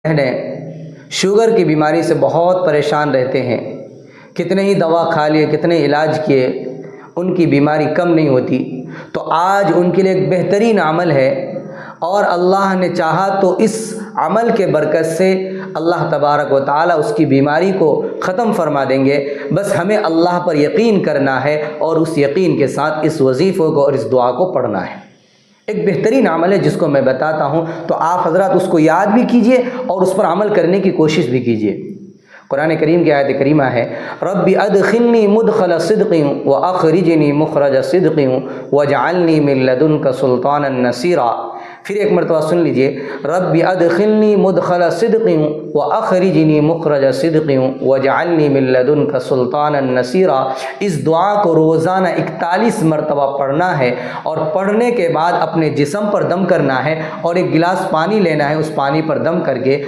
بہنیں شوگر کی بیماری سے بہت پریشان رہتے ہیں، کتنے ہی دوا کھا لیے، کتنے علاج کیے، ان کی بیماری کم نہیں ہوتی۔ تو آج ان کے لیے ایک بہترین عمل ہے، اور اللہ نے چاہا تو اس عمل کے برکت سے اللہ تبارک و تعالی اس کی بیماری کو ختم فرما دیں گے۔ بس ہمیں اللہ پر یقین کرنا ہے، اور اس یقین کے ساتھ اس وظیفے کو اور اس دعا کو پڑھنا ہے۔ ایک بہترین عمل ہے جس کو میں بتاتا ہوں، تو آپ حضرات اس کو یاد بھی کیجئے اور اس پر عمل کرنے کی کوشش بھی کیجئے۔ قرآن کریم کی آیت کریمہ ہے، رب ادخلنی مدخل صدق واخرجنی مخرج صدق واجعلنی من لدنک سلطانا نصیرا۔ پھر ایک مرتبہ سن لیجئے، رب ادخلنی مدخل صدق واخرجنی مخرج صدق واجعلنی من لدنک سلطانا نصیرا۔ اس دعا کو روزانہ 41 مرتبہ پڑھنا ہے، اور پڑھنے کے بعد اپنے جسم پر دم کرنا ہے، اور ایک گلاس پانی لینا ہے، اس پانی پر دم کر کے